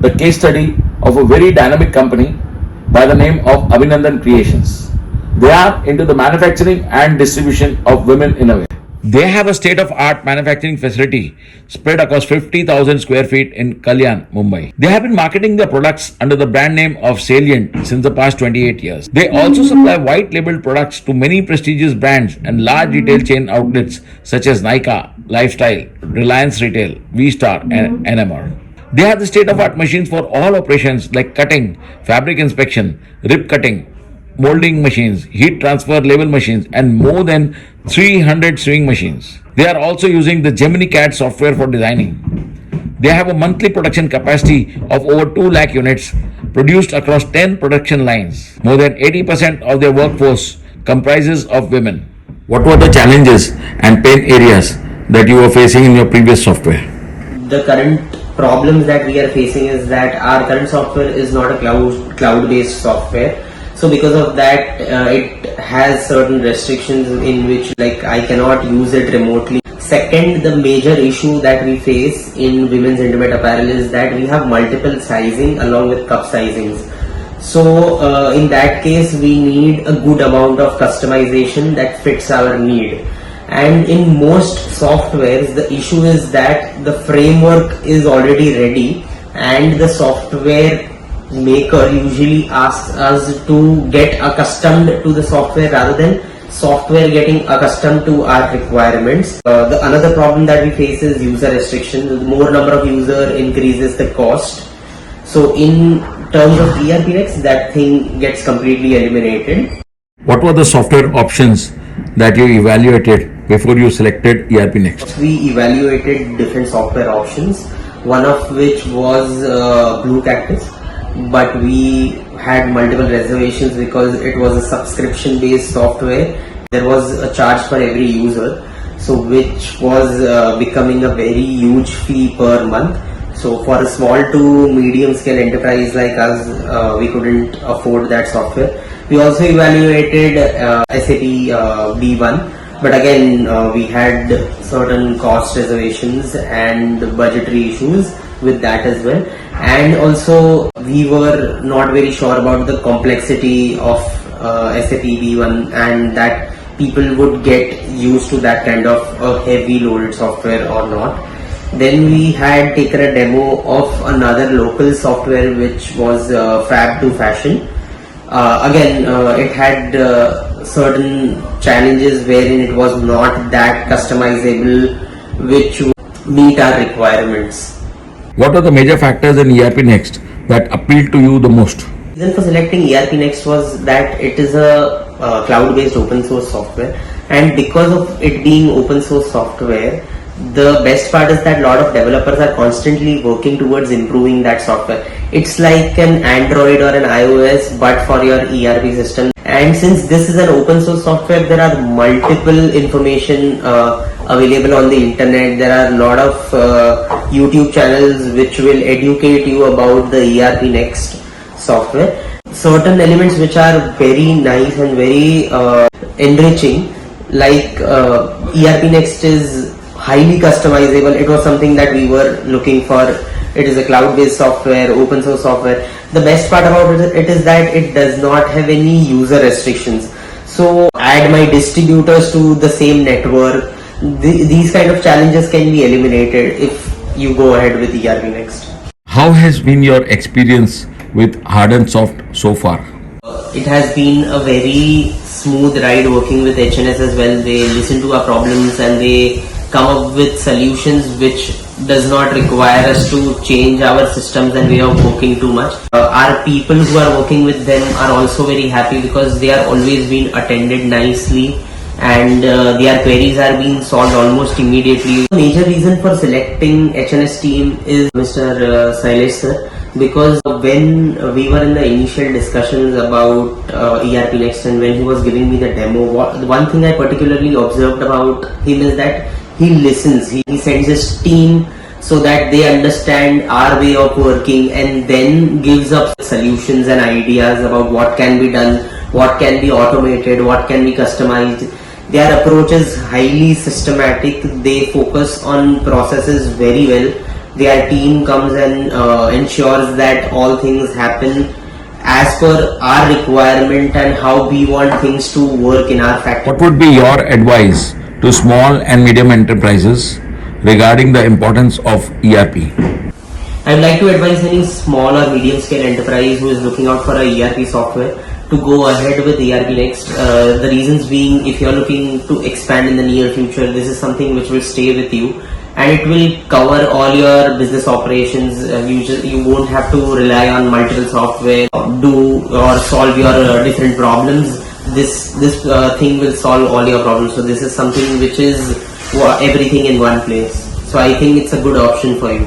the case study of a very dynamic company by the name of Abhinandan Creations. They are into the manufacturing and distribution of women innerwear. They have a state-of-art manufacturing facility spread across 50,000 square feet in Kalyan, Mumbai. They have been marketing their products under the brand name of Salient since the past 28 years. They also supply white-labeled products to many prestigious brands and large retail chain outlets such as Nykaa, Lifestyle, Reliance Retail, V-Star, and NMR. They have the state-of-art machines for all operations like cutting, fabric inspection, rib cutting, molding machines, heat transfer label machines, and more than 300 sewing machines. They are also using the Gemini CAD software for designing. They have a monthly production capacity of over 2 lakh units produced across 10 production lines. More than 80% of their workforce comprises of women. What were the challenges and pain areas that you were facing in your previous software? The current problems that we are facing is that our current software is not a cloud-based software. So because of that, it has certain restrictions in which I cannot use it remotely. Second, the major issue that we face in women's intimate apparel is that we have multiple sizing along with cup sizings. So in that case, we need a good amount of customization that fits our need. And in most softwares, the issue is that the framework is already ready and the software maker usually asks us to get accustomed to the software rather than software getting accustomed to our requirements. Another problem that we face is user restriction. The more number of user increases the cost. So in terms of ERPNext, that thing gets completely eliminated. What were the software options that you evaluated before you selected ERPNext? We evaluated different software options, one of which was Blue Cactus. But we had multiple reservations because it was a subscription based software. There was a charge for every user, so which was becoming a very huge fee per month. So for a small to medium scale enterprise like us, we couldn't afford that software. We also evaluated SAP B1, but again we had certain cost reservations and budgetary issues with that as well. And also we were not very sure about the complexity of SAP B1 and that people would get used to that kind of a heavy loaded software or not. Then we had taken a demo of another local software which was Fab to Fashion. It had certain challenges wherein it was not that customizable which would meet our requirements. What are the major factors in ERPNext that appealed to you the most? The reason for selecting ERPNext was that it is a cloud-based open source software, and because of it being open source software, the best part is that a lot of developers are constantly working towards improving that software. It's like an Android or an iOS but for your ERP system. And since this is an open source software, there are multiple information available on the internet. There are a lot of YouTube channels which will educate you about the ERPNext software. Certain elements which are very nice and very enriching, like ERPNext is highly customizable. It was something that we were looking for. It is a cloud-based software, open source software. The best part about it is that it does not have any user restrictions. So add my distributors to the same network. These kind of challenges can be eliminated if you go ahead with ERPNext. How has been your experience with Hard & Soft so far? It has been a very smooth ride working with HNS as well. They listen to our problems and they come up with solutions which does not require us to change our systems and way of working too much. Our people who are working with them are also very happy because they are always being attended nicely and their queries are being solved almost immediately. The major reason for selecting HNS team is Mr. Sailesh sir, because when we were in the initial discussions about ERPNext and when he was giving me the demo, one thing I particularly observed about him is that he listens. He sends his team so that they understand our way of working and then gives up solutions and ideas about what can be done, what can be automated, what can be customized. Their approach is highly systematic. They focus on processes very well Their team comes and ensures that all things happen as per our requirement and how we want things to work in our factory. What would be your advice to small and medium enterprises regarding the importance of ERP? I would like to advise any small or medium scale enterprise who is looking out for a ERP software to go ahead with ERPNext. The reasons being, if you are looking to expand in the near future, this is something which will stay with you and it will cover all your business operations. You won't have to rely on multiple software, do or solve your different problems. This thing will solve all your problems. So this is something which is everything in one place. So I think it's a good option for you.